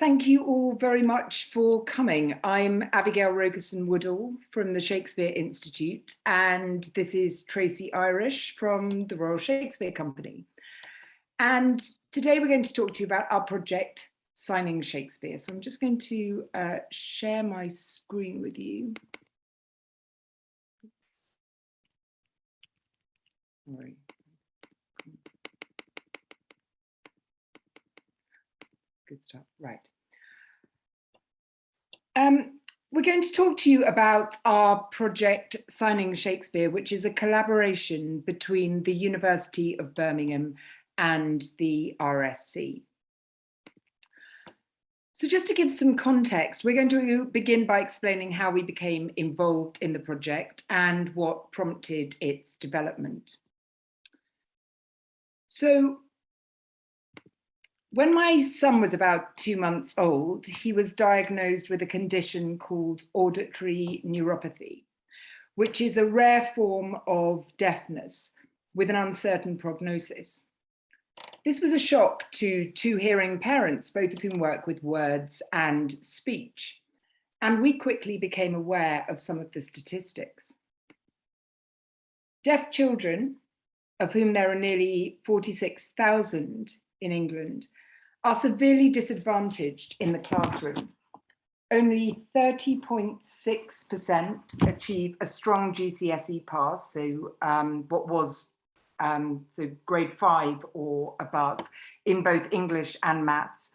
Thank you all very much for coming. I'm Abigail Rokison-Woodall from the Shakespeare Institute, and this is Tracy Irish from the Royal Shakespeare Company. And today we're going to talk to you about our project, Signing Shakespeare. So I'm just going to share my screen with you. Sorry. Good stuff, right. We're going to talk to you about our project Signing Shakespeare, which is a collaboration between the University of Birmingham and the RSC. So just to give some context, we're going to begin by explaining how we became involved in the project and what prompted its development. So when my son was about 2 months old, he was diagnosed with a condition called auditory neuropathy, which is a rare form of deafness with an uncertain prognosis. This was a shock to two hearing parents, both of whom work with words and speech, and we quickly became aware of some of the statistics. Deaf children, of whom there are nearly 46,000 in England, are severely disadvantaged in the classroom. Only 30.6% achieve a strong GCSE pass, so what was so grade 5 or above in both English and maths,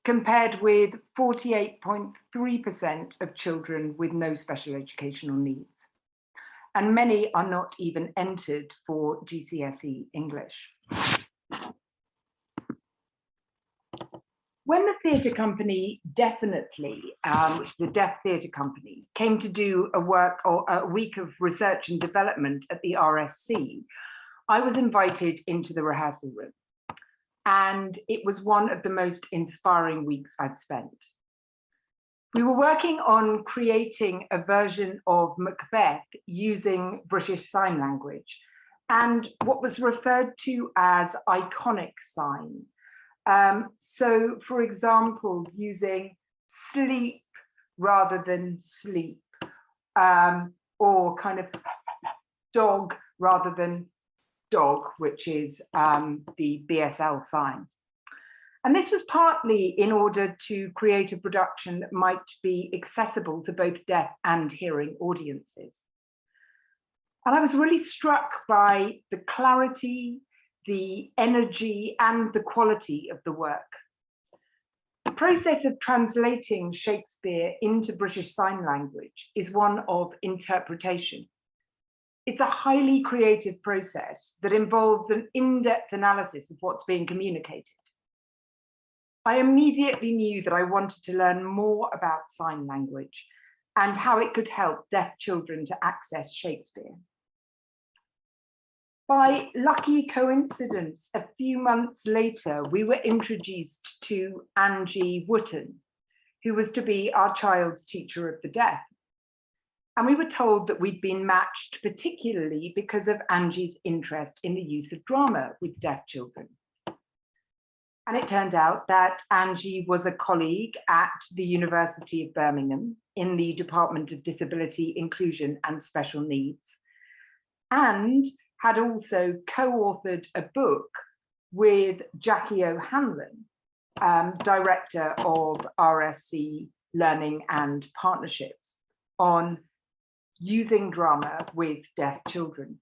compared with 48.3% of children with no special educational needs. And many are not even entered for GCSE English. When the theatre company Deafness, which is the Deaf Theatre Company, came to do a week of research and development at the RSC, I was invited into the rehearsal room. And it was one of the most inspiring weeks I've spent. We were working on creating a version of Macbeth using British Sign Language and what was referred to as iconic sign. So, for example, using sleep rather than sleep, or kind of dog rather than dog, which is the BSL sign. And this was partly in order to create a production that might be accessible to both deaf and hearing audiences. And I was really struck by the clarity, the energy and the quality of the work. The process of translating Shakespeare into British Sign Language is one of interpretation. It's a highly creative process that involves an in-depth analysis of what's being communicated. I immediately knew that I wanted to learn more about sign language and how it could help deaf children to access Shakespeare. By lucky coincidence, a few months later, we were introduced to Angie Wooten, who was to be our child's teacher of the deaf. And we were told that we'd been matched particularly because of Angie's interest in the use of drama with deaf children. And it turned out that Angie was a colleague at the University of Birmingham in the Department of Disability, Inclusion and Special Needs, and had also co-authored a book with Jackie O'Hanlon, director of RSC Learning and Partnerships, on using drama with deaf children.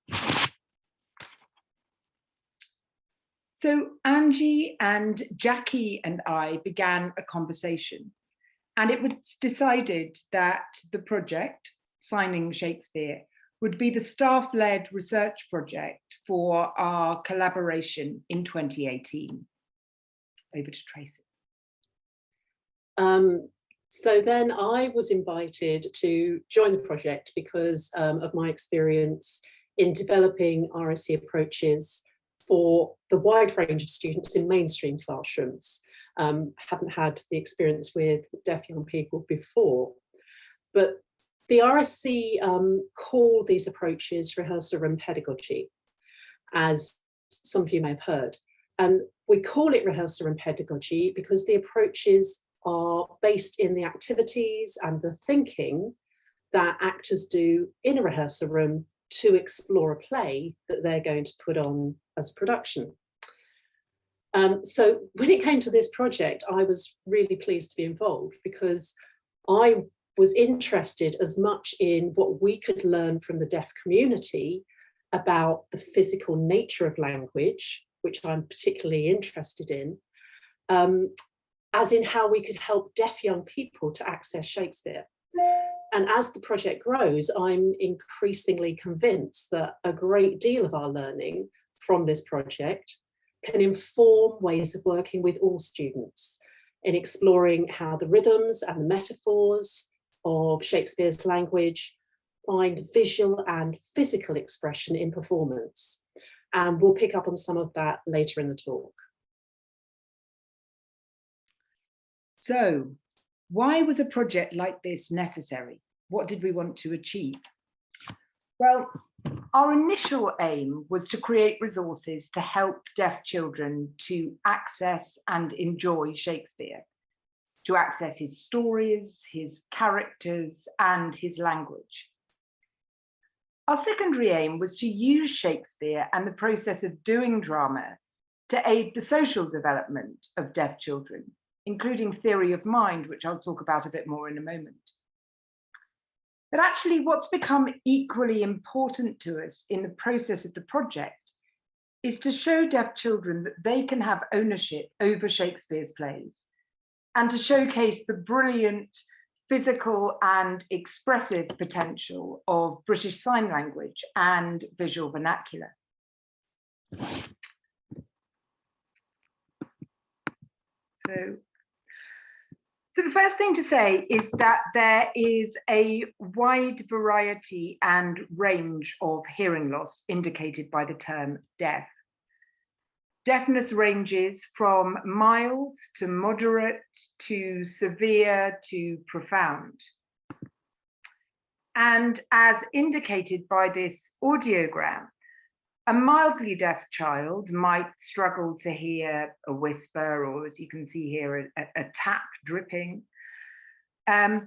So Angie and Jackie and I began a conversation, and it was decided that the project, Signing Shakespeare, would be the staff-led research project for our collaboration in 2018. Over to Tracy. So then I was invited to join the project because of my experience in developing RSC approaches for the wide range of students in mainstream classrooms. Hadn't had the experience with deaf young people before, but the RSC call these approaches rehearsal and pedagogy, as some of you may have heard. And we call it rehearsal and pedagogy because the approaches are based in the activities and the thinking that actors do in a rehearsal room to explore a play that they're going to put on as a production. So when it came to this project, I was really pleased to be involved because I was interested as much in what we could learn from the deaf community about the physical nature of language, which I'm particularly interested in, as in how we could help deaf young people to access Shakespeare. And as the project grows, I'm increasingly convinced that a great deal of our learning from this project can inform ways of working with all students in exploring how the rhythms and the metaphors of Shakespeare's language find visual and physical expression in performance. And we'll pick up on some of that later in the talk. So, why was a project like this necessary? What did we want to achieve? Well, our initial aim was to create resources to help deaf children to access and enjoy Shakespeare, to access his stories, his characters, and his language. Our secondary aim was to use Shakespeare and the process of doing drama to aid the social development of deaf children, including theory of mind, which I'll talk about a bit more in a moment. But actually, what's become equally important to us in the process of the project is to show deaf children that they can have ownership over Shakespeare's plays and to showcase the brilliant physical and expressive potential of British Sign Language and visual vernacular. So the first thing to say is that there is a wide variety and range of hearing loss indicated by the term deaf. Deafness ranges from mild to moderate to severe to profound. And as indicated by this audiogram, a mildly deaf child might struggle to hear a whisper, or as you can see here, a tap dripping. But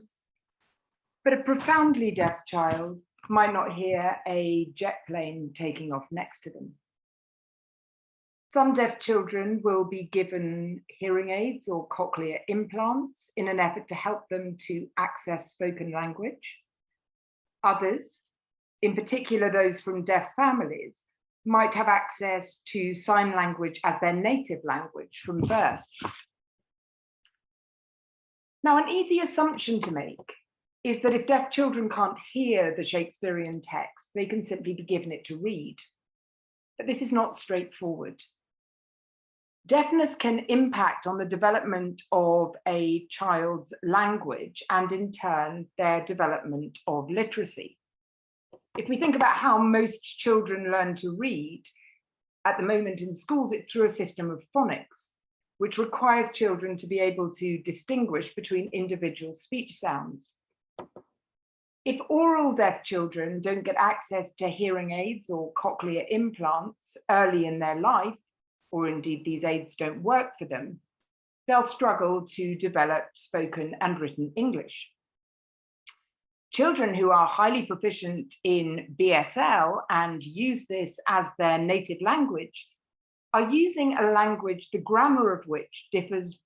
a profoundly deaf child might not hear a jet plane taking off next to them. Some deaf children will be given hearing aids or cochlear implants in an effort to help them to access spoken language. Others, in particular those from deaf families, might have access to sign language as their native language from birth. Now, an easy assumption to make is that if deaf children can't hear the Shakespearean text, they can simply be given it to read. But this is not straightforward. Deafness can impact on the development of a child's language and in turn their development of literacy. If we think about how most children learn to read, at the moment in schools, it's through a system of phonics, which requires children to be able to distinguish between individual speech sounds. If oral deaf children don't get access to hearing aids or cochlear implants early in their life, or indeed these aids don't work for them, they'll struggle to develop spoken and written English. Children who are highly proficient in BSL and use this as their native language are using a language the grammar of which differs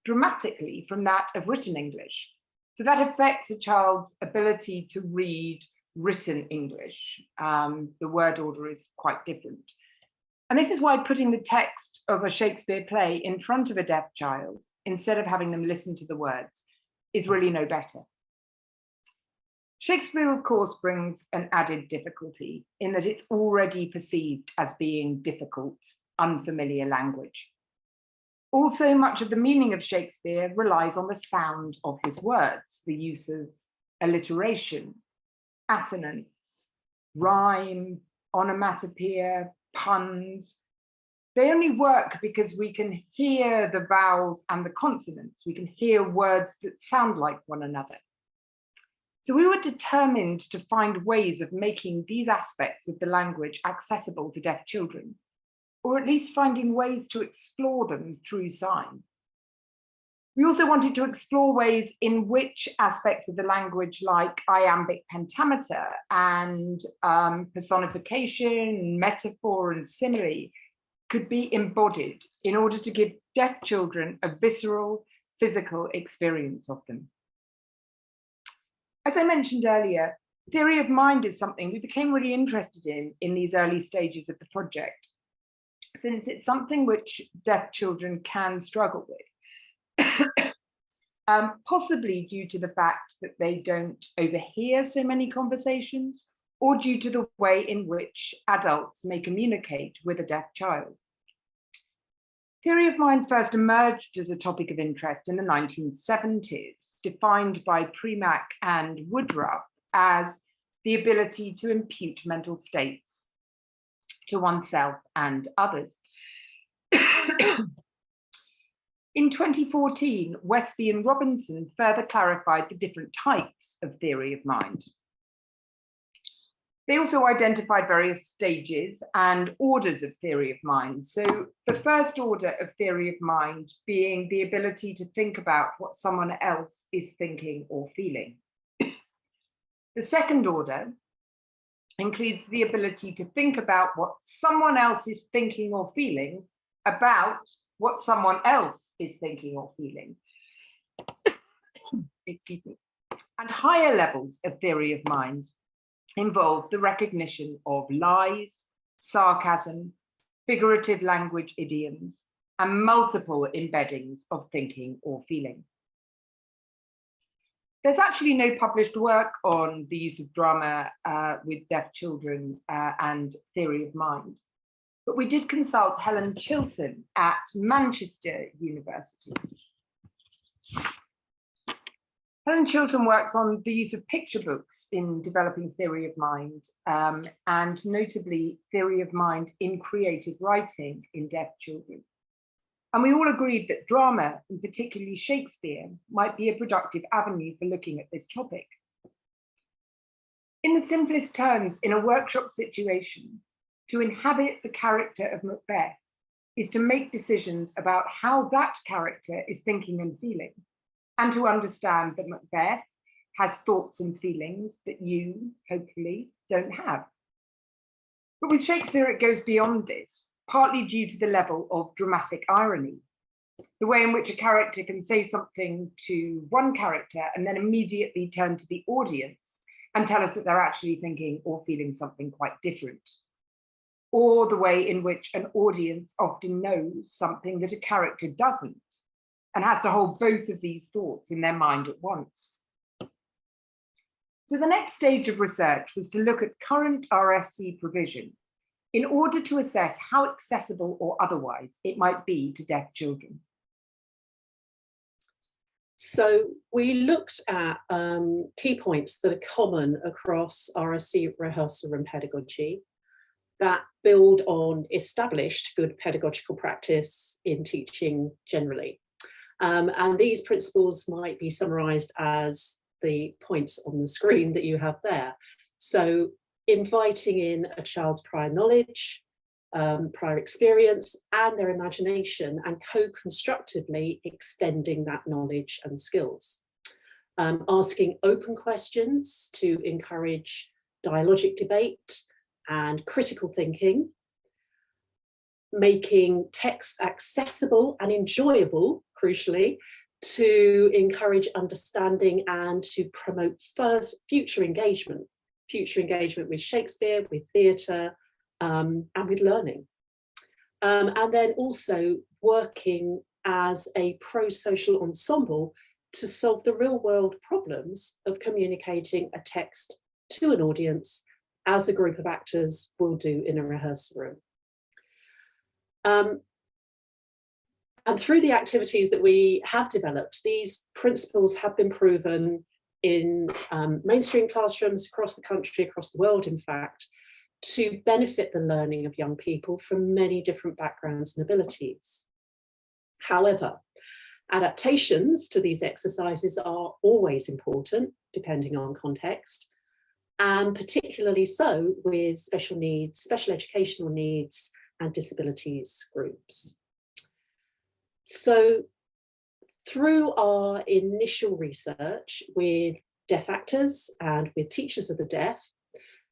dramatically from that of written English. So that affects a child's ability to read written English. The word order is quite different. And this is why putting the text of a Shakespeare play in front of a deaf child, instead of having them listen to the words, is really no better. Shakespeare, of course, brings an added difficulty in that it's already perceived as being difficult, unfamiliar language. Also, much of the meaning of Shakespeare relies on the sound of his words, the use of alliteration, assonance, rhyme, onomatopoeia, puns. They only work because we can hear the vowels and the consonants. We can hear words that sound like one another. So we were determined to find ways of making these aspects of the language accessible to deaf children, or at least finding ways to explore them through sign. We also wanted to explore ways in which aspects of the language like iambic pentameter and personification, metaphor and simile could be embodied in order to give deaf children a visceral, physical experience of them. As I mentioned earlier, theory of mind is something we became really interested in these early stages of the project, since it's something which deaf children can struggle with. Possibly due to the fact that they don't overhear so many conversations, or due to the way in which adults may communicate with a deaf child. Theory of mind first emerged as a topic of interest in the 1970s, defined by Premack and Woodruff as the ability to impute mental states to oneself and others. In 2014, Westby and Robinson further clarified the different types of theory of mind. They also identified various stages and orders of theory of mind. So the first order of theory of mind being the ability to think about what someone else is thinking or feeling. The second order includes the ability to think about what someone else is thinking or feeling about what someone else is thinking or feeling. Excuse me. And higher levels of theory of mind involve the recognition of lies, sarcasm, figurative language idioms, and multiple embeddings of thinking or feeling. There's actually no published work on the use of drama with deaf children and theory of mind. But we did consult Helen Chilton at Manchester University. Helen Chilton works on the use of picture books in developing theory of mind, and notably theory of mind in creative writing in deaf children. And we all agreed that drama, and particularly Shakespeare, might be a productive avenue for looking at this topic. In the simplest terms, in a workshop situation, to inhabit the character of Macbeth is to make decisions about how that character is thinking and feeling, and to understand that Macbeth has thoughts and feelings that you, hopefully, don't have. But with Shakespeare, it goes beyond this, partly due to the level of dramatic irony, the way in which a character can say something to one character and then immediately turn to the audience and tell us that they're actually thinking or feeling something quite different. Or the way in which an audience often knows something that a character doesn't and has to hold both of these thoughts in their mind at once. So the next stage of research was to look at current RSC provision in order to assess how accessible or otherwise it might be to deaf children. So we looked at key points that are common across RSC, rehearsal and pedagogy that build on established good pedagogical practice in teaching generally. And these principles might be summarised as the points on the screen that you have there. So inviting in a child's prior knowledge, prior experience and their imagination, and co-constructively extending that knowledge and skills. Asking open questions to encourage dialogic debate and critical thinking, making text accessible and enjoyable, crucially, to encourage understanding and to promote future engagement with Shakespeare, with theatre, and with learning. And then also working as a pro-social ensemble to solve the real world problems of communicating a text to an audience as a group of actors will do in a rehearsal room. And through the activities that we have developed, these principles have been proven in mainstream classrooms across the country, across the world, in fact, to benefit the learning of young people from many different backgrounds and abilities. However, adaptations to these exercises are always important, depending on context, and particularly so with special needs, special educational needs, and disabilities groups. So Through our initial research with deaf actors and with teachers of the deaf,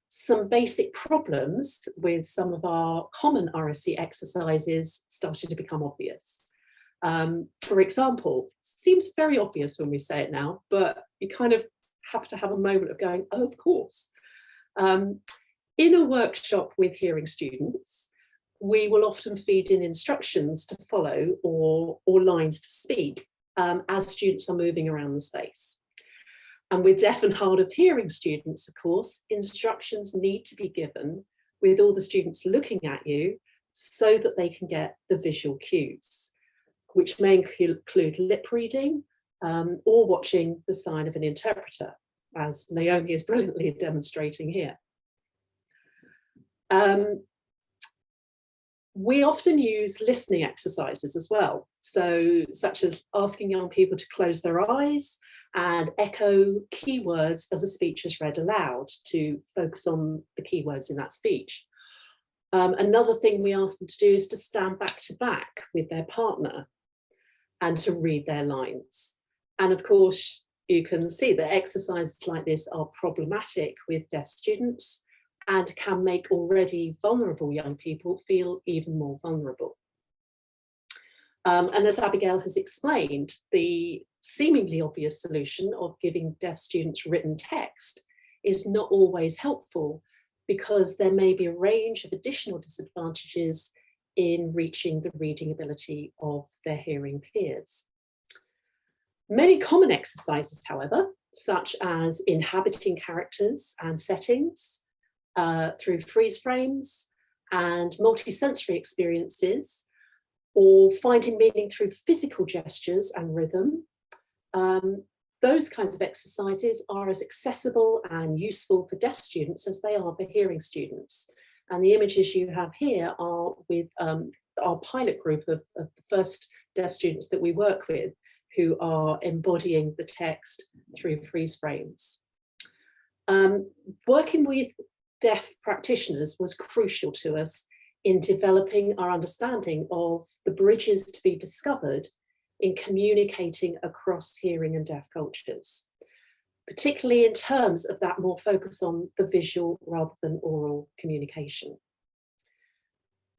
some basic problems with some of our common RSC exercises started to become obvious. For example, seems very obvious when we say it now, but you kind of have to have a moment of going, oh, of course. In a workshop with hearing students, we will often feed in instructions to follow or lines to speak as students are moving around the space. And with deaf and hard of hearing students, of course, instructions need to be given with all the students looking at you so that they can get the visual cues, which may include lip reading or watching the sign of an interpreter, as Naomi is brilliantly demonstrating here. We often use listening exercises as well, so such as asking young people to close their eyes and echo keywords as a speech is read aloud to focus on the keywords in that speech. Another thing we ask them to do is to stand back to back with their partner and to read their lines. And of course, you can see that exercises like this are problematic with deaf students and can make already vulnerable young people feel even more vulnerable. And as Abigail has explained, the seemingly obvious solution of giving deaf students written text is not always helpful because there may be a range of additional disadvantages in reaching the reading ability of their hearing peers. Many common exercises, however, such as inhabiting characters and settings through freeze frames and multisensory experiences, or finding meaning through physical gestures and rhythm, those kinds of exercises are as accessible and useful for deaf students as they are for hearing students. And the images you have here are with our pilot group of the first deaf students that we work with, who are embodying the text through freeze frames. Working with deaf practitioners was crucial to us in developing our understanding of the bridges to be discovered in communicating across hearing and deaf cultures, particularly in terms of that more focus on the visual rather than oral communication.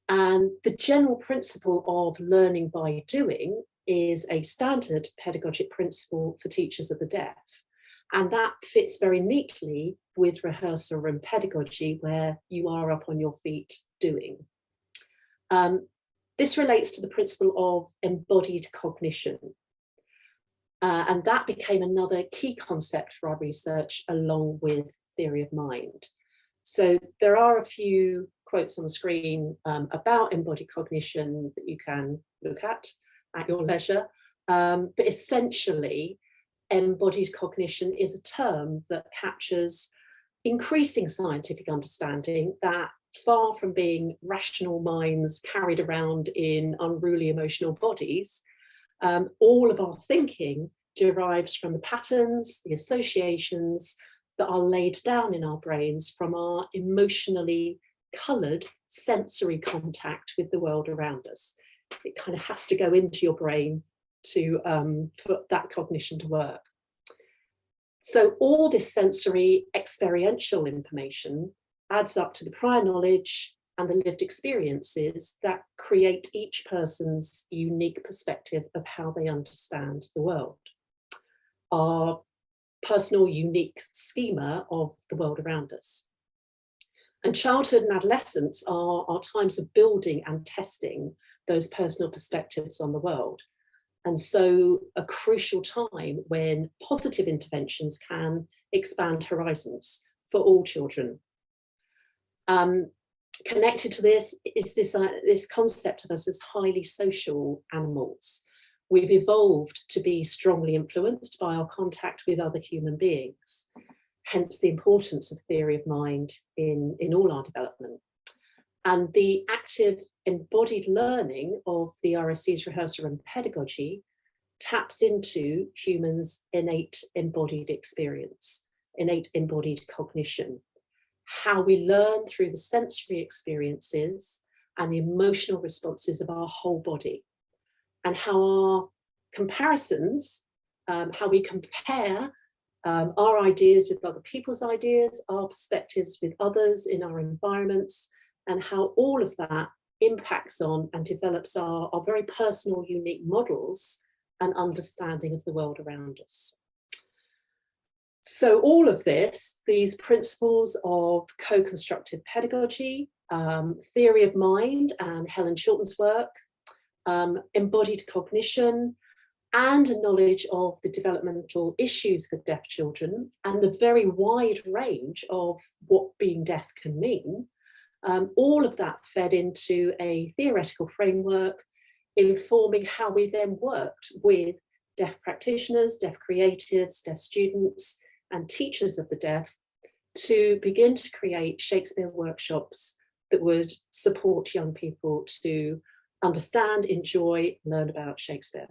And the general principle of learning by doing is a standard pedagogic principle for teachers of the deaf. And that fits very neatly with rehearsal and pedagogy, where you are up on your feet doing. This relates to the principle of embodied cognition. And that became another key concept for our research, along with theory of mind. So there are a few quotes on the screen about embodied cognition that you can look at your leisure. But essentially, embodied cognition is a term that captures increasing scientific understanding that, far from being rational minds carried around in unruly emotional bodies, all of our thinking derives from the patterns, the associations that are laid down in our brains from our emotionally coloured sensory contact with the world around us. It kind of has to go into your brain to for that cognition to work. So all this sensory experiential information adds up to the prior knowledge and the lived experiences that create each person's unique perspective of how they understand the world. Our personal unique schema of the world around us. And childhood and adolescence are times of building and testing those personal perspectives on the world. And so a crucial time when positive interventions can expand horizons for all children. Connected to this is this concept of us as highly social animals. We've evolved to be strongly influenced by our contact with other human beings, hence the importance of theory of mind in all our development. And the active embodied learning of the RSC's rehearsal and pedagogy taps into humans' innate embodied experience, innate embodied cognition, how we learn through the sensory experiences and the emotional responses of our whole body, and how our comparisons, how we compare our ideas with other people's ideas, our perspectives with others in our environments, and how all of that impacts on and develops our very personal, unique models and understanding of the world around us. So all of this, these principles of co-constructive pedagogy, theory of mind and Helen Chilton's work, embodied cognition, and a knowledge of the developmental issues for deaf children and the very wide range of what being deaf can mean, all of that fed into a theoretical framework informing how we then worked with deaf practitioners, deaf creatives, deaf students, and teachers of the deaf to begin to create Shakespeare workshops that would support young people to understand, enjoy, learn about Shakespeare.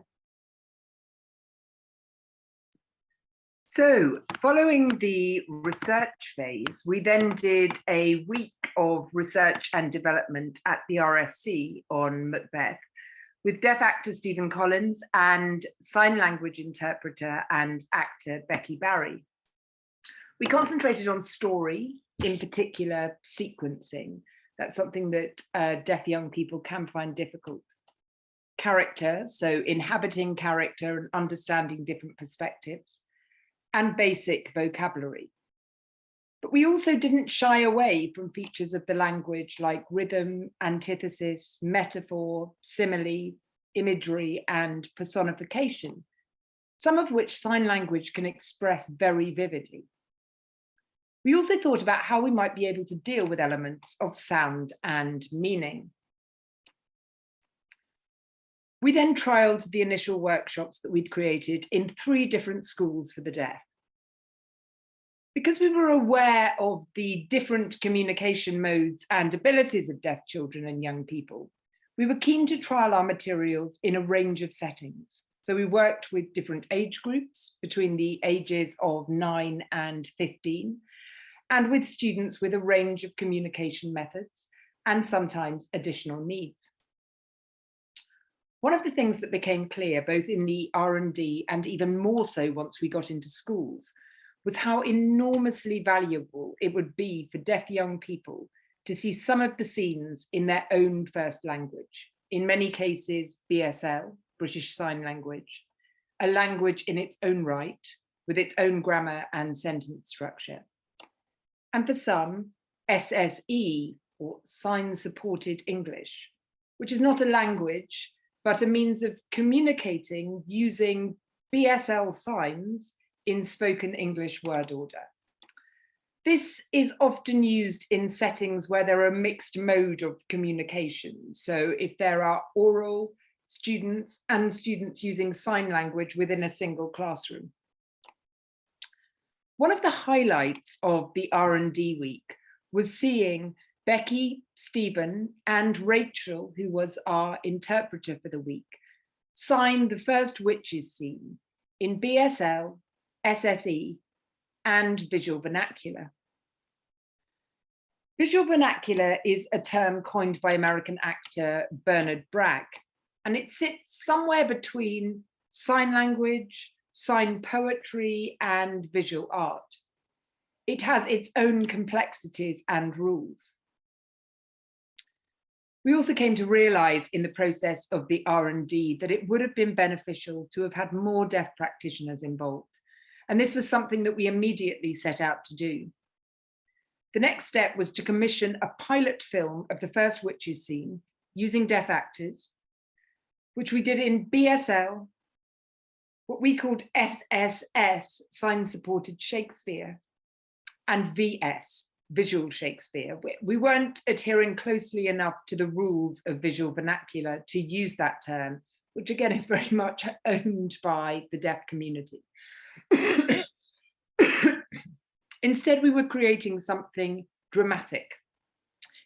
So following the research phase, we then did a week of research and development at the RSC on Macbeth with deaf actor Stephen Collins and sign language interpreter and actor Becky Barry. We concentrated on story, in particular sequencing. That's something that deaf young people can find difficult. Character, so inhabiting character and understanding different perspectives, and basic vocabulary. But we also didn't shy away from features of the language like rhythm, antithesis, metaphor, simile, imagery, and personification, some of which sign language can express very vividly. We also thought about how we might be able to deal with elements of sound and meaning. We then trialed the initial workshops that we'd created in 3 different schools for the deaf. Because we were aware of the different communication modes and abilities of deaf children and young people, we were keen to trial our materials in a range of settings. So we worked with different age groups between the ages of 9 and 15, and with students with a range of communication methods and sometimes additional needs. One of the things that became clear, both in the R&D and even more so once we got into schools, was how enormously valuable it would be for deaf young people to see some of the scenes in their own first language, in many cases BSL, British Sign Language, a language in its own right, with its own grammar and sentence structure. And for some, SSE, or Sign Supported English, which is not a language, but a means of communicating using BSL signs in spoken English word order. This is often used in settings where there are mixed mode of communication. So if there are oral students and students using sign language within a single classroom. One of the highlights of the R&D week was seeing Becky, Stephen, and Rachel, who was our interpreter for the week, sign the first witches scene in BSL, SSE, and visual vernacular. Visual vernacular is a term coined by American actor Bernard Bragg, and it sits somewhere between sign language, sign poetry, and visual art. It has its own complexities and rules. We also came to realize in the process of the R&D that it would have been beneficial to have had more deaf practitioners involved. And this was something that we immediately set out to do. The next step was to commission a pilot film of the first witches scene using deaf actors, which we did in BSL, what we called SSS, Sign Supported Shakespeare, and VS, Visual Shakespeare. We weren't adhering closely enough to the rules of visual vernacular to use that term, which again is very much owned by the deaf community. Instead, we were creating something dramatic,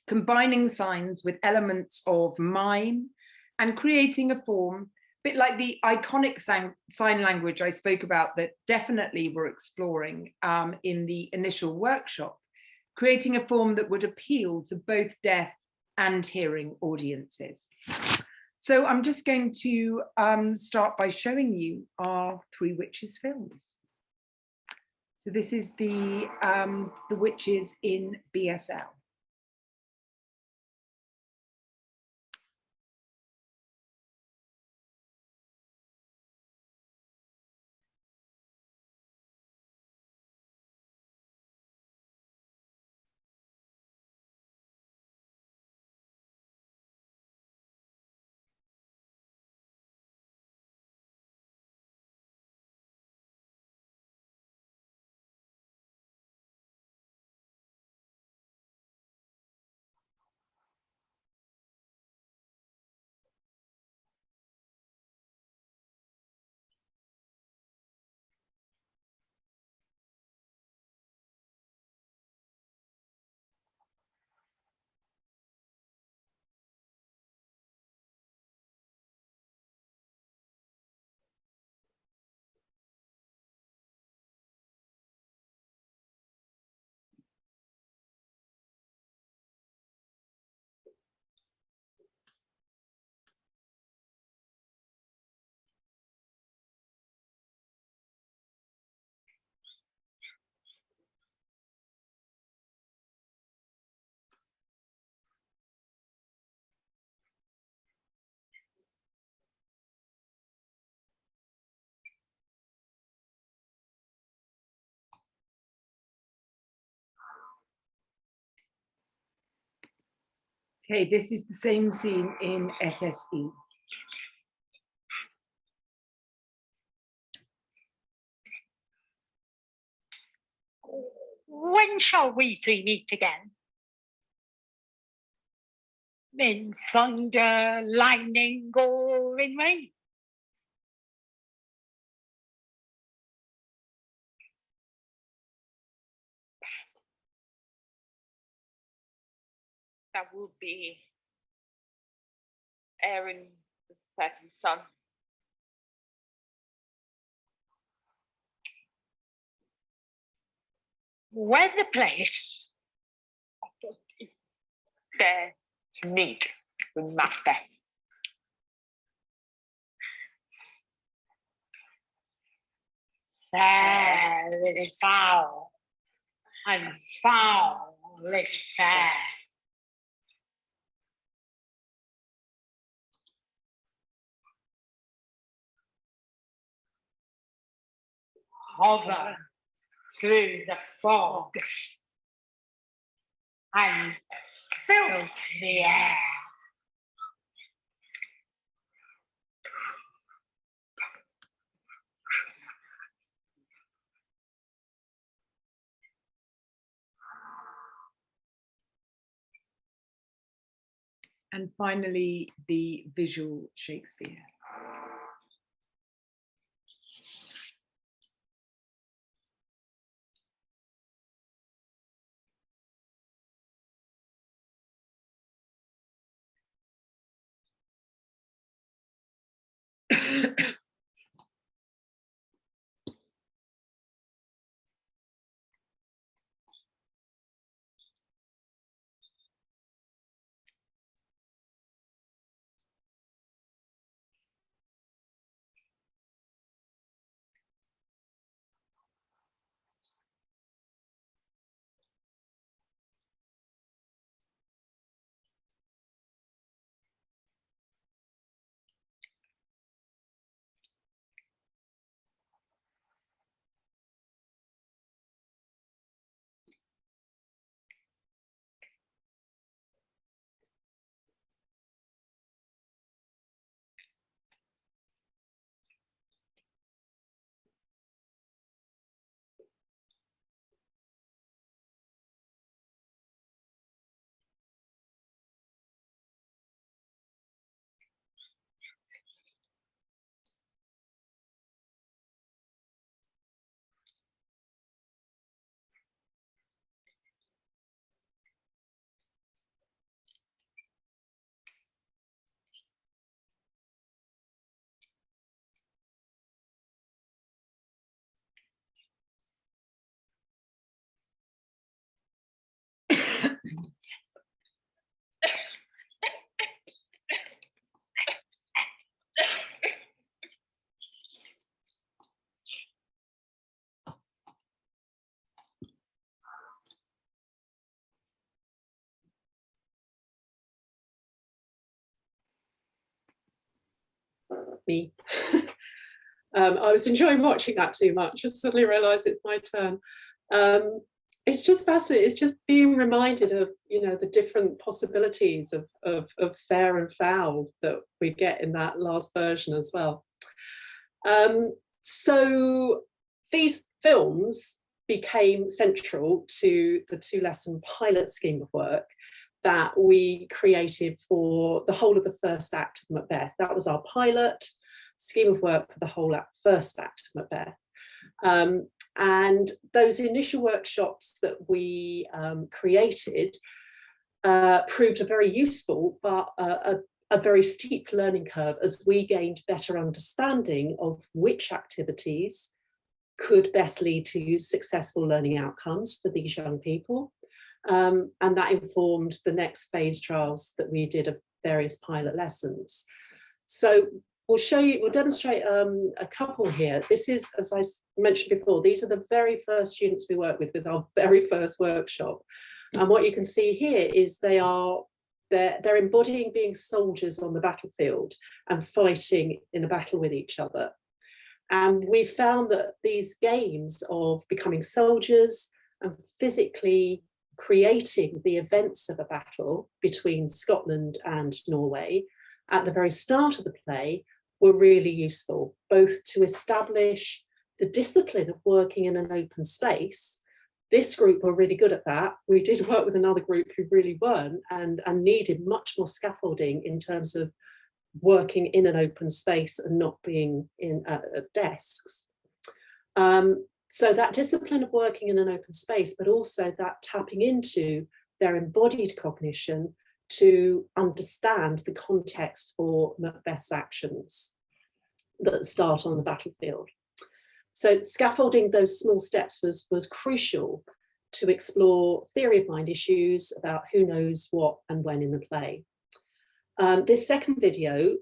combining signs with elements of mime and creating a form, a bit like the iconic sign language I spoke about that definitely we're exploring in the initial workshop, creating a form that would appeal to both deaf and hearing audiences. So I'm just going to start by showing you our Three Witches films. So this is the witches in BSL. Okay, this is the same scene in SSE. When shall we three meet again? In thunder, lightning, or in rain? That would be Aaron, the second son. Where the place there to meet with Macbeth. Fair is foul, and foul is fair. Hover through the fogs and filth the air. And finally, the visual Shakespeare. me. I was enjoying watching that too much. I suddenly realised it's my turn. It's just fascinating. It's just being reminded of, you know, the different possibilities of fair and foul that we get in that last version as well. So these films became central to the 2-lesson pilot scheme of work that we created for the whole of the first act of Macbeth. That was our pilot scheme of work for the whole first act of Macbeth. And those initial workshops that we created proved a very useful but a very steep learning curve as we gained better understanding of which activities could best lead to successful learning outcomes for these young people. And that informed the next phase trials that we did of various pilot lessons. So we'll demonstrate a couple here. This is, as I mentioned before, these are the very first students we work with our very first workshop. And what you can see here is they're embodying being soldiers on the battlefield and fighting in a battle with each other. And we found that these games of becoming soldiers and physically creating the events of a battle between Scotland and Norway at the very start of the play were really useful, both to establish the discipline of working in an open space. This group were really good at that. We did work with another group who really weren't and needed much more scaffolding in terms of working in an open space and not being in at desks. So that discipline of working in an open space, but also that tapping into their embodied cognition to understand the context for Macbeth's actions that start on the battlefield. So scaffolding those small steps was crucial to explore theory of mind issues about who knows what and when in the play. This second video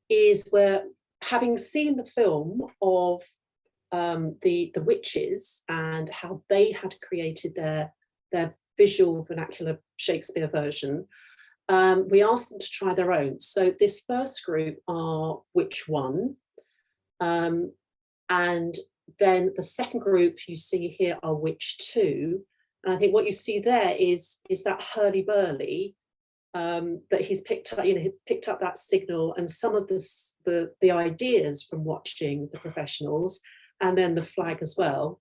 is where, having seen the film of the witches and how they had created their visual vernacular Shakespeare version, we asked them to try their own. So this first group are Witch 1, and then the second group you see here are Witch 2. And I think what you see there is that hurly-burly that he's picked up, you know, he picked up that signal and some of the ideas from watching the professionals, and then the flag as well.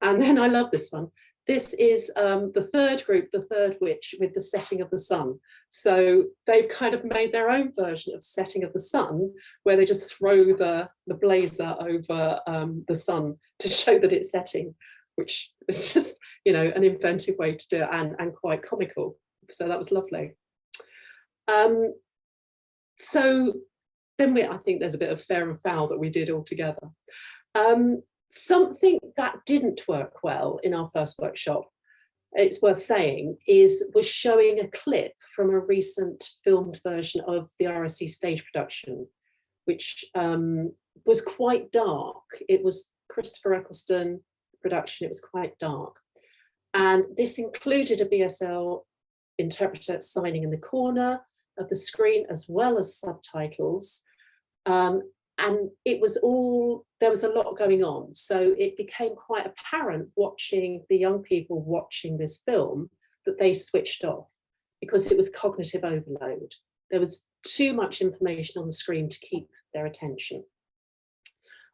And then I love this one. This is the third group, the third witch, with the setting of the sun. So they've kind of made their own version of setting of the sun, where they just throw the blazer over the sun to show that it's setting, which is just, you know, an inventive way to do it and quite comical. So that was lovely. So then I think there's a bit of fair and foul that we did all together. Something that didn't work well in our first workshop, it's worth saying, was showing a clip from a recent filmed version of the RSC stage production, which was quite dark. It was Christopher Eccleston production. It was quite dark. And this included a BSL interpreter signing in the corner of the screen, as well as subtitles. And it was there was a lot going on. So it became quite apparent watching the young people watching this film that they switched off because it was cognitive overload. There was too much information on the screen to keep their attention.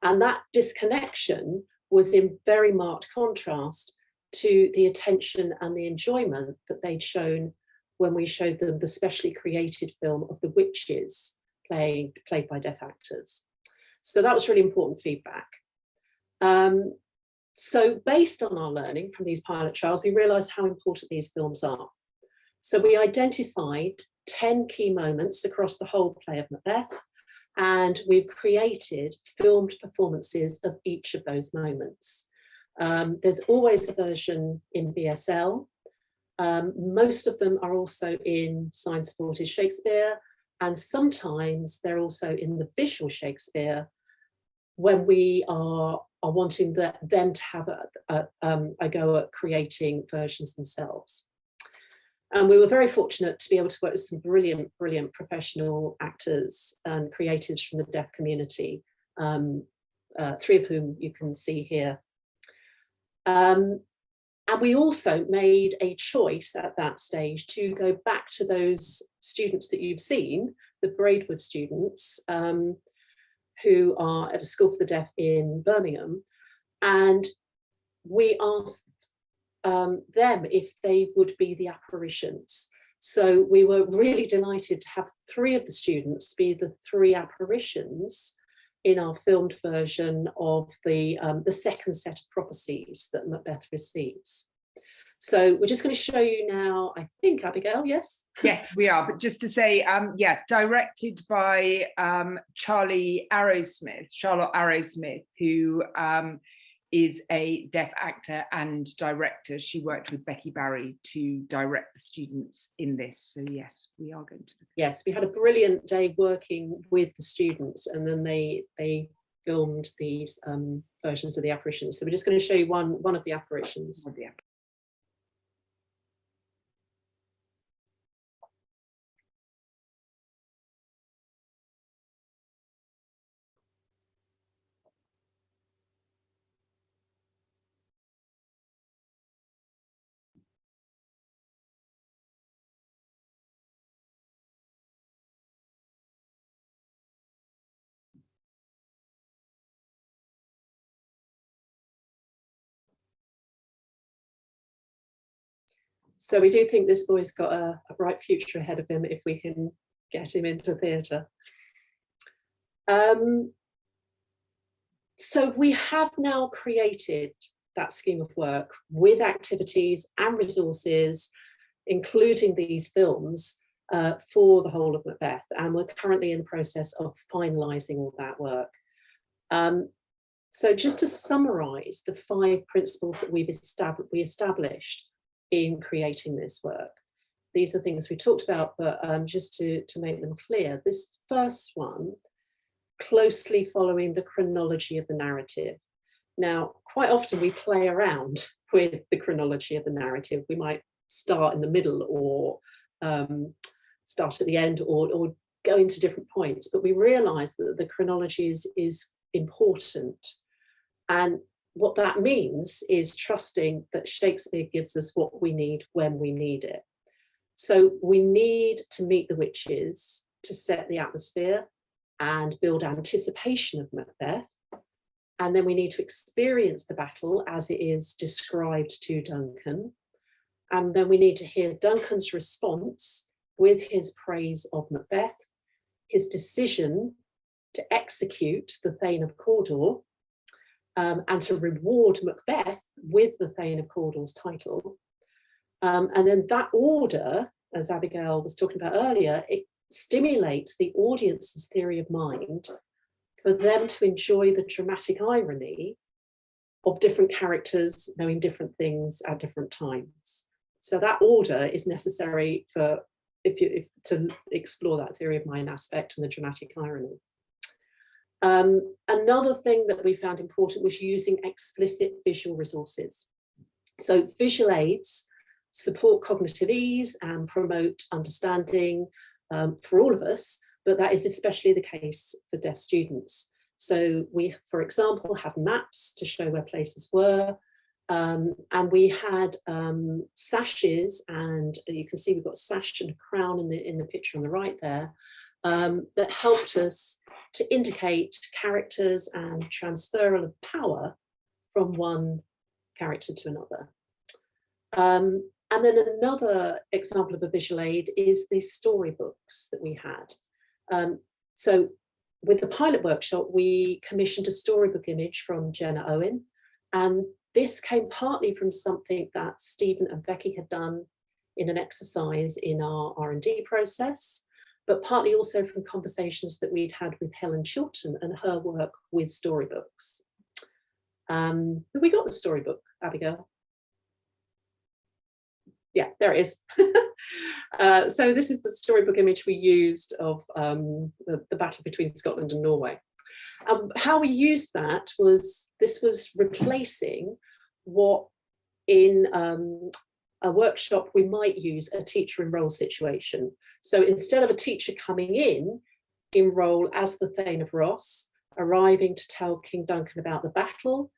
And that disconnection was in very marked contrast to the attention and the enjoyment that they'd shown when we showed them the specially created film of the witches played by deaf actors. So that was really important feedback. So based on our learning from these pilot trials, we realised how important these films are. So we identified 10 key moments across the whole play of Macbeth, and we've created filmed performances of each of those moments. There's always a version in BSL. Most of them are also in sign-supported Shakespeare, and sometimes they're also in the visual Shakespeare when we are wanting them to have a go at creating versions themselves. And we were very fortunate to be able to work with some brilliant, brilliant professional actors and creatives from the deaf community, 3 of whom you can see here. And we also made a choice at that stage to go back to those students that you've seen, the Braidwood students, who are at a school for the deaf in Birmingham. And we asked them if they would be the apparitions. So we were really delighted to have 3 of the students be the 3 apparitions in our filmed version of the second set of prophecies that Macbeth receives. So we're just going to show you now, I think, Abigail, yes? Yes, we are. But just to say, yeah, directed by Charlotte Arrowsmith, who is a deaf actor and director. She worked with Becky Barry to direct the students in this. So yes, we are going to. Yes, we had a brilliant day working with the students, and then they filmed these versions of the apparitions. So we're just going to show you one of the apparitions. So we do think this boy's got a bright future ahead of him if we can get him into theatre. So we have now created that scheme of work with activities and resources, including these films, for the whole of Macbeth. And we're currently in the process of finalising all that work. So just to summarise the 5 principles that we established in creating this work. These are things we talked about, but just to make them clear, this first one, closely following the chronology of the narrative. Now, quite often we play around with the chronology of the narrative. We might start in the middle or start at the end or go into different points, but we realise that the chronology is important. And what that means is trusting that Shakespeare gives us what we need when we need it. So we need to meet the witches to set the atmosphere and build anticipation of Macbeth. And then we need to experience the battle as it is described to Duncan. And then we need to hear Duncan's response with his praise of Macbeth, his decision to execute the Thane of Cawdor, and to reward Macbeth with the Thane of Cawdor's title. And then that order, as Abigail was talking about earlier, it stimulates the audience's theory of mind for them to enjoy the dramatic irony of different characters knowing different things at different times. So that order is necessary for to explore that theory of mind aspect and the dramatic irony. Another thing that we found important was using explicit visual resources. So visual aids support cognitive ease and promote understanding for all of us, but that is especially the case for deaf students. So we, for example, have maps to show where places were, and we had sashes, and you can see we've got a sash and a crown in the picture on the right there, that helped us to indicate characters and transferal of power from one character to another. And then another example of a visual aid is the storybooks that we had. So with the pilot workshop, we commissioned a storybook image from Jenna Owen, and this came partly from something that Stephen and Becky had done in an exercise in our R&D process, but partly also from conversations that we'd had with Helen Chilton and her work with storybooks. Have we got the storybook, Abigail? Yeah, there it is. So this is the storybook image we used of the battle between Scotland and Norway. How we used that was, this was replacing what in a workshop, we might use a teacher in role situation. So instead of a teacher coming in role as the Thane of Ross, arriving to tell King Duncan about the battle,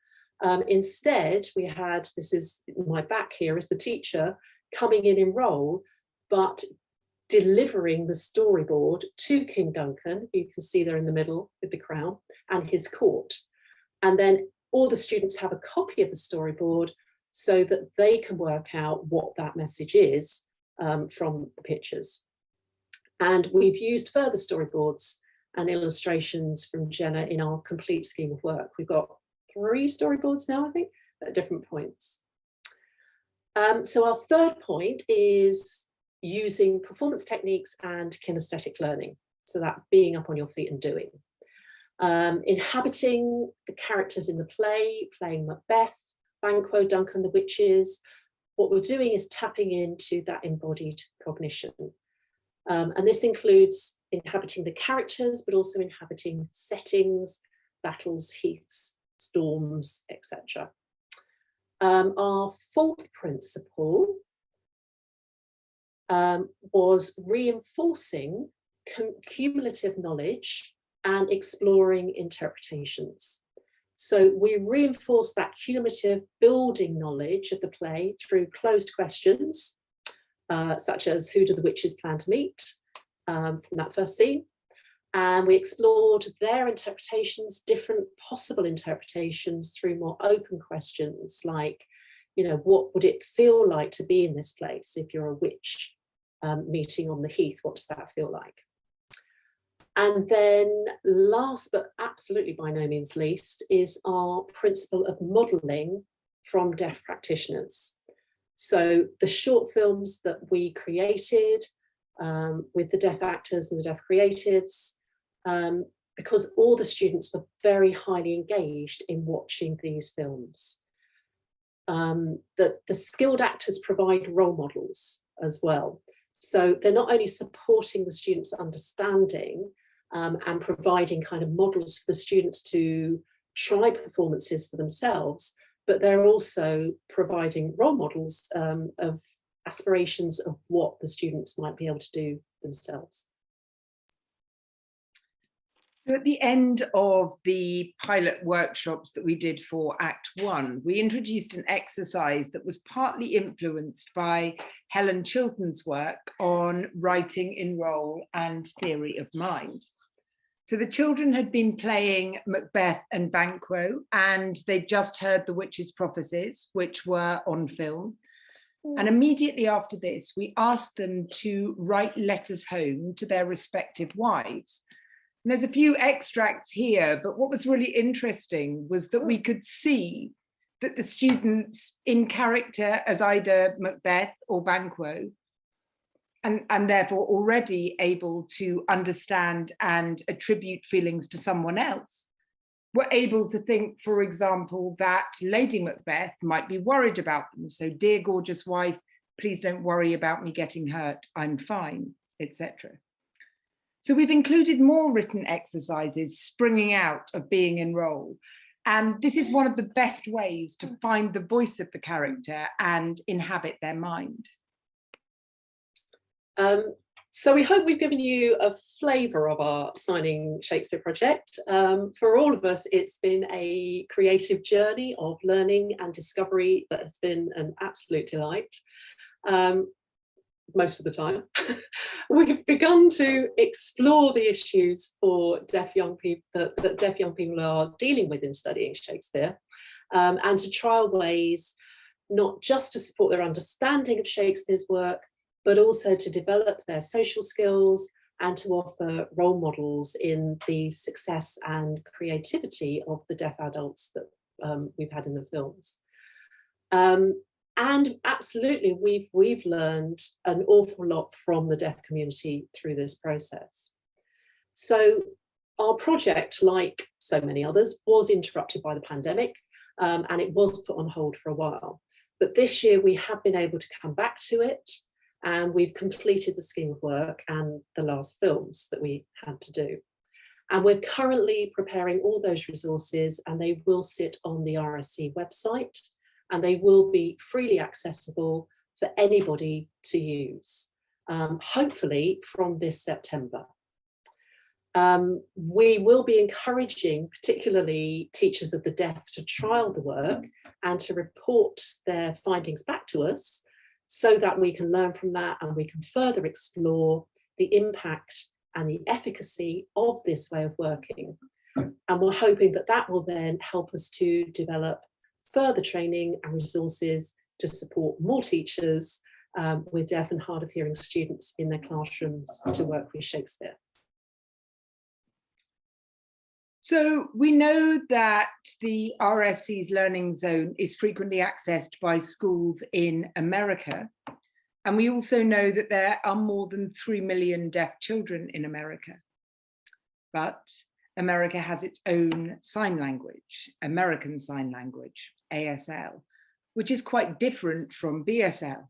instead we had, this is my back here, is the teacher coming in role, but delivering the storyboard to King Duncan, who you can see there in the middle with the crown, and his court. And then all the students have a copy of the storyboard so that they can work out what that message is from the pictures. And we've used further storyboards and illustrations from Jenna in our complete scheme of work. We've got 3 storyboards now, I think, at different points. So our third point is using performance techniques and kinesthetic learning. So that being up on your feet and doing. Inhabiting the characters in the play, playing Macbeth, Banquo, Duncan, the witches. What we're doing is tapping into that embodied cognition. And this includes inhabiting the characters, but also inhabiting settings, battles, heaths, storms, etc. Our fourth principle was reinforcing cumulative knowledge and exploring interpretations. So we reinforce that cumulative building knowledge of the play through closed questions, such as who do the witches plan to meet, from that first scene. And we explored their interpretations, different possible interpretations, through more open questions like, you know, what would it feel like to be in this place if you're a witch meeting on the heath? What does that feel like? And then last but absolutely by no means least is our principle of modelling from deaf practitioners. So the short films that we created with the deaf actors and the deaf creatives, because all the students were very highly engaged in watching these films. The skilled actors provide role models as well. So they're not only supporting the students' understanding and providing kind of models for the students to try performances for themselves, but they're also providing role models of aspirations of what the students might be able to do themselves. So at the end of the pilot workshops that we did for Act 1, we introduced an exercise that was partly influenced by Helen Chilton's work on writing in role and theory of mind. So the children had been playing Macbeth and Banquo, and they'd just heard the witches' prophecies, which were on film. And immediately after this, we asked them to write letters home to their respective wives. And there's a few extracts here, but what was really interesting was that we could see that the students in character as either Macbeth or Banquo, and therefore already able to understand and attribute feelings to someone else, were able to think, for example, that Lady Macbeth might be worried about them. So, dear gorgeous wife, please don't worry about me getting hurt, I'm fine, etc. So we've included more written exercises springing out of being in role. And this is one of the best ways to find the voice of the character and inhabit their mind. So we hope we've given you a flavour of our Signing Shakespeare project. For all of us, it's been a creative journey of learning and discovery that has been an absolute delight. Most of the time. We've begun to explore the issues for deaf young people that deaf young people are dealing with in studying Shakespeare, and to trial ways not just to support their understanding of Shakespeare's work, but also to develop their social skills and to offer role models in the success and creativity of the deaf adults that we've had in the films. And absolutely, we've learned an awful lot from the deaf community through this process. So our project, like so many others, was interrupted by the pandemic, and it was put on hold for a while. But this year we have been able to come back to it, and we've completed the scheme of work and the last films that we had to do. And we're currently preparing all those resources, and they will sit on the RSC website, and they will be freely accessible for anybody to use, hopefully from this September. We will be encouraging particularly teachers of the deaf to trial the work and to report their findings back to us so that we can learn from that and we can further explore the impact and the efficacy of this way of working. And we're hoping that that will then help us to develop further training and resources to support more teachers with deaf and hard of hearing students in their classrooms to work with Shakespeare. So we know that the RSC's Learning Zone is frequently accessed by schools in America. And we also know that there are more than 3 million deaf children in America. But America has its own sign language, American Sign Language, ASL, which is quite different from BSL.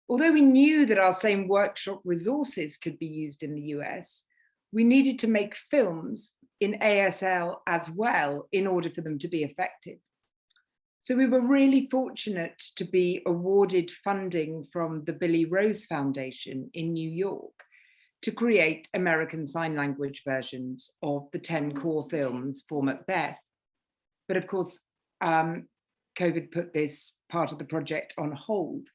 Although we knew that our same workshop resources could be used in the US, we needed to make films in ASL as well in order for them to be effective. So we were really fortunate to be awarded funding from the Billy Rose Foundation in New York to create American Sign Language versions of the 10 core films for Macbeth. But of course, COVID put this part of the project on hold.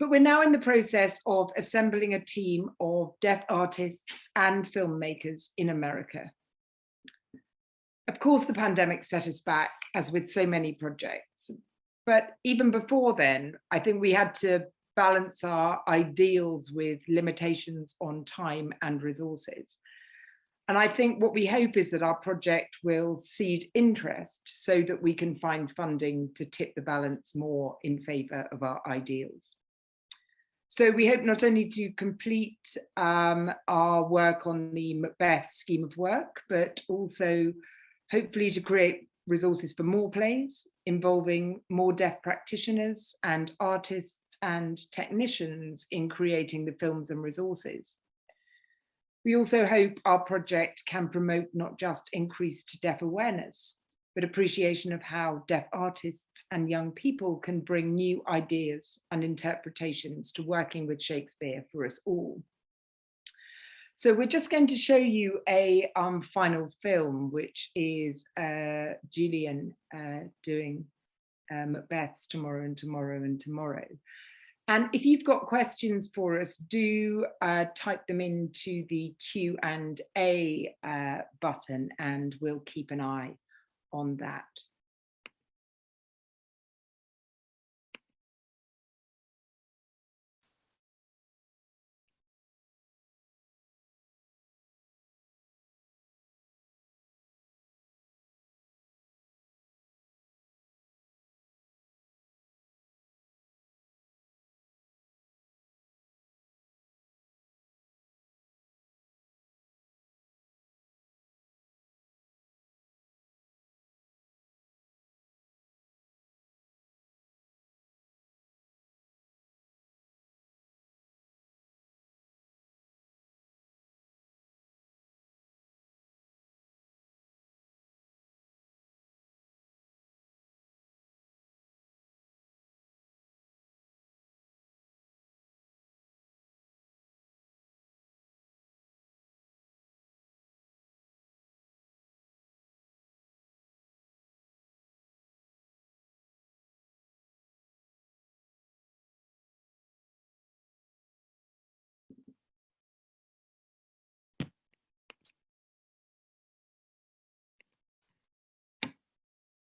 But we're now in the process of assembling a team of deaf artists and filmmakers in America. Of course, the pandemic set us back, as with so many projects. But even before then, I think we had to balance our ideals with limitations on time and resources. And I think what we hope is that our project will seed interest so that we can find funding to tip the balance more in favour of our ideals. So we hope not only to complete our work on the Macbeth scheme of work, but also hopefully to create resources for more plays involving more deaf practitioners and artists and technicians in creating the films and resources. We also hope our project can promote not just increased deaf awareness, but appreciation of how deaf artists and young people can bring new ideas and interpretations to working with Shakespeare for us all. So we're just going to show you a final film, which is Julian doing Macbeth's Tomorrow and Tomorrow and Tomorrow. And if you've got questions for us, do type them into the Q&A button and we'll keep an eye on that.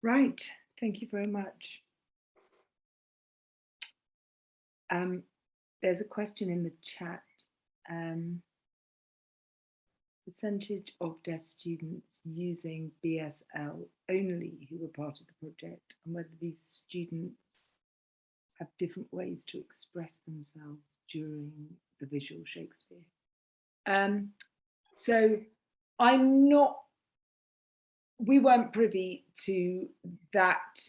Right, thank you very much. There's a question in the chat. Percentage of deaf students using BSL only who were part of the project, and whether these students have different ways to express themselves during the visual Shakespeare. So we weren't privy to that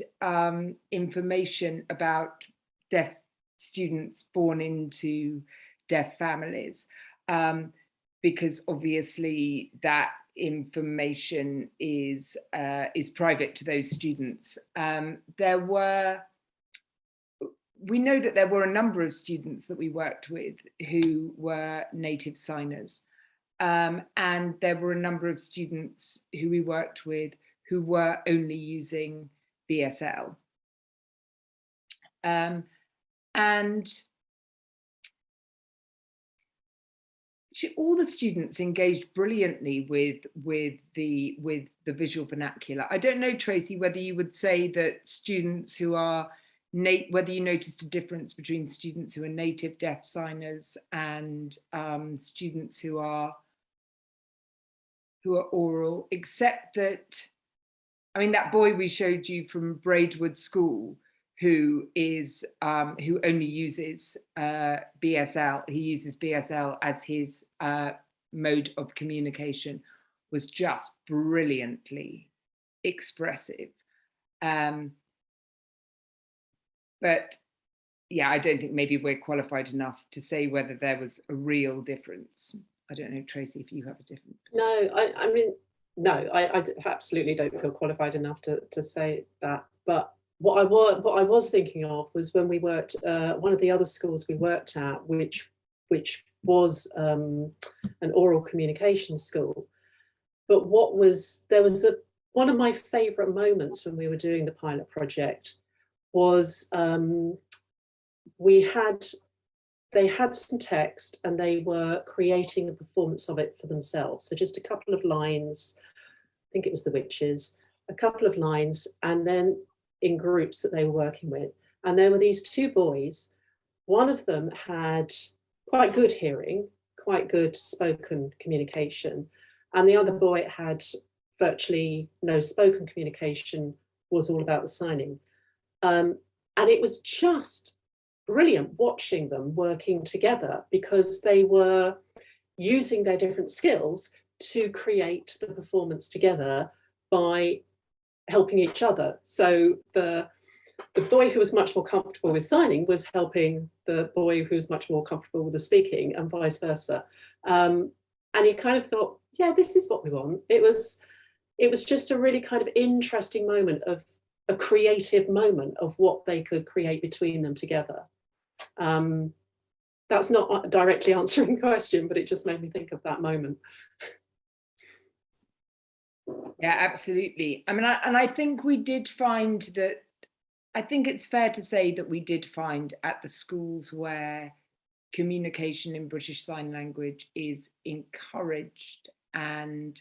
information about deaf students born into deaf families, because obviously that information is private to those students. we know that there were a number of students that we worked with who were native signers. And there were a number of students who we worked with who were only using BSL. And all the students engaged brilliantly with the visual vernacular. I don't know, Tracy, whether you would say that students who are whether you noticed a difference between students who are native deaf signers and students who are oral, except that, I mean, that boy we showed you from Braidwood School, who only uses BSL, he uses BSL as his mode of communication, was just brilliantly expressive. But yeah, I don't think maybe we're qualified enough to say whether there was a real difference. I don't know, Tracy, if you have a different perspective. No, I mean, no, I absolutely don't feel qualified enough to say that. But what I was thinking of was when we worked, one of the other schools we worked at, which was an oral communication school. But one of my favourite moments when we were doing the pilot project was they had some text and they were creating a performance of it for themselves. So just a couple of lines, I think it was the witches, a couple of lines, and then in groups that they were working with. And there were these two boys. One of them had quite good hearing, quite good spoken communication, and the other boy had virtually no spoken communication, was all about the signing. And it was just brilliant watching them working together because they were using their different skills to create the performance together by helping each other. So the boy who was much more comfortable with signing was helping the boy who was much more comfortable with the speaking, and vice versa. And you kind of thought, yeah, this is what we want. It was just a really kind of interesting moment of a creative moment of what they could create between them together. That's not directly answering the question, but it just made me think of that moment. Yeah, absolutely. I mean, I think we did find that, I think it's fair to say that we did find at the schools where communication in British Sign Language is encouraged and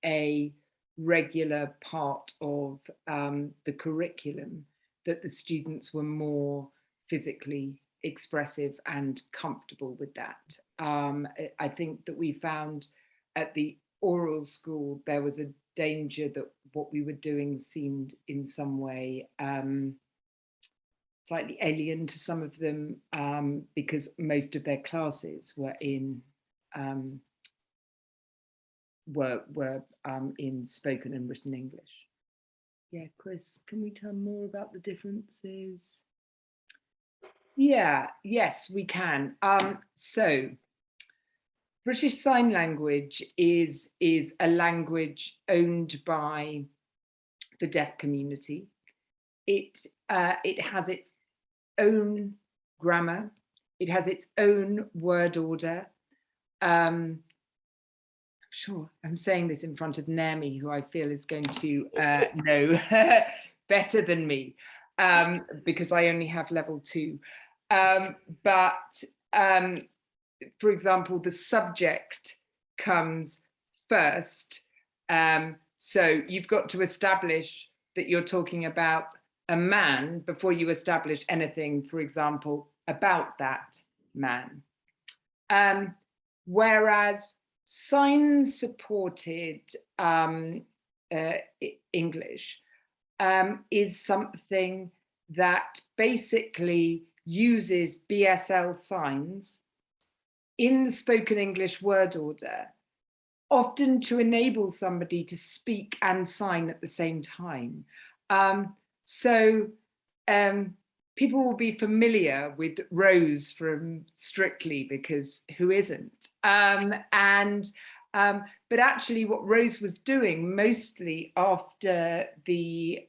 a regular part of the curriculum, that the students were more physically expressive and comfortable with that. I think that we found at the oral school there was a danger that what we were doing seemed in some way slightly alien to some of them, because most of their classes were in in spoken and written English. Yeah, Chris, can we tell more about the differences? Yeah, yes, we can. So British Sign Language is a language owned by the deaf community. It has its own grammar. It has its own word order. Sure, I'm saying this in front of Naomi, who I feel is going to know better than me, because I only have level 2. But for example, the subject comes first. So you've got to establish that you're talking about a man before you establish anything, for example, about that man. Whereas sign-supported English is something that basically uses BSL signs in the spoken English word order, often to enable somebody to speak and sign at the same time. People will be familiar with Rose from Strictly, because who isn't? But actually what Rose was doing mostly after the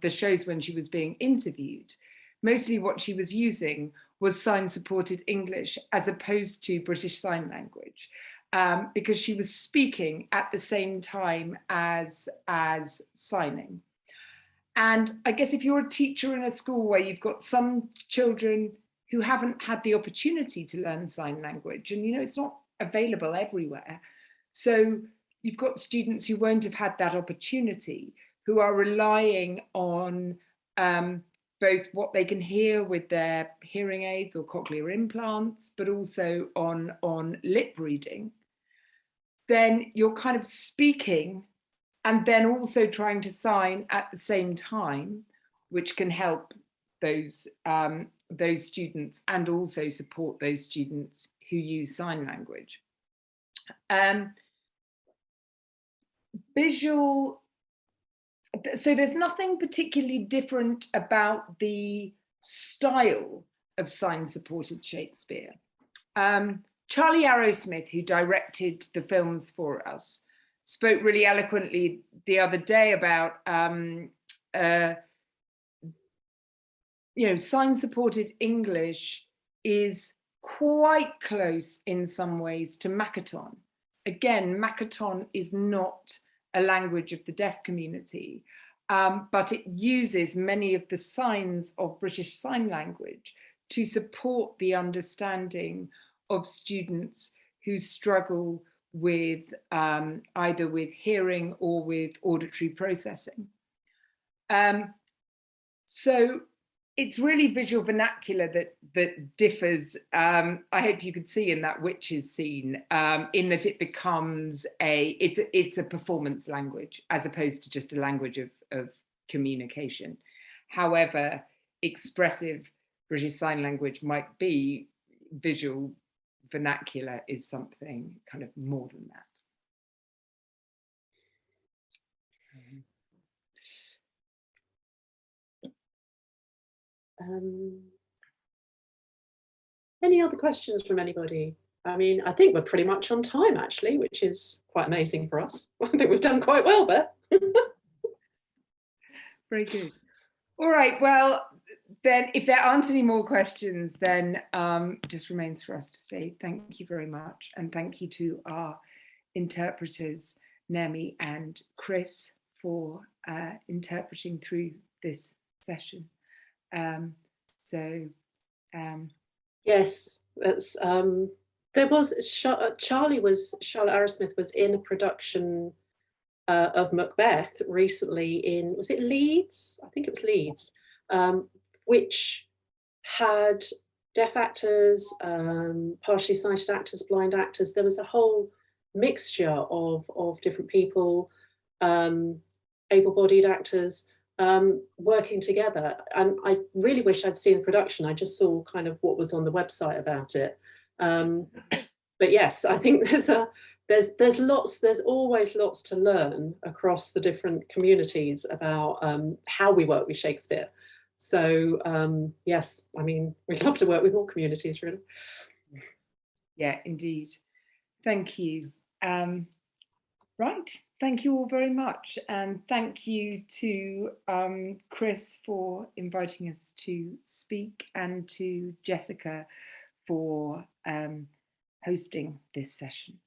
shows when she was being interviewed mostly what she was using was sign-supported English as opposed to British Sign Language, because she was speaking at the same time as signing. And I guess if you're a teacher in a school where you've got some children who haven't had the opportunity to learn sign language, and it's not available everywhere, so you've got students who won't have had that opportunity, who are relying on both what they can hear with their hearing aids or cochlear implants, but also on lip reading, then you're kind of speaking and then also trying to sign at the same time, which can help those students and also support those students who use sign language. Visual, so there's nothing particularly different about the style of sign-supported Shakespeare. Charlie Arrowsmith, who directed the films for us, spoke really eloquently the other day about sign-supported English is quite close in some ways to Makaton. Again, Makaton is not a language of the deaf community, but it uses many of the signs of British Sign Language to support the understanding of students who struggle with either with hearing or with auditory processing. So it's really visual vernacular that differs. I hope you could see in that witches scene, in that it becomes it's a performance language as opposed to just a language of communication. However expressive British Sign Language might be, visual vernacular is something kind of more than that. Any other questions from anybody? I mean, I think we're pretty much on time, actually, which is quite amazing for us. I think we've done quite well there. Very good. All right, well, then if there aren't any more questions, then it just remains for us to say thank you very much. And thank you to our interpreters, Nemi and Chris, for interpreting through this session. Yes, that's there was Charlotte Arrowsmith was in a production of Macbeth recently in, was it Leeds? I think it was Leeds, which had deaf actors, partially sighted actors, blind actors. There was a whole mixture of different people, able-bodied actors, working together. And I really wish I'd seen the production. I just saw kind of what was on the website about it. But yes, I think there's always lots to learn across the different communities about how we work with Shakespeare. So yes, I mean, we'd love to work with more communities, really. Yeah, indeed. Thank you. Right, thank you all very much. And thank you to Chris for inviting us to speak, and to Jessica for hosting this session.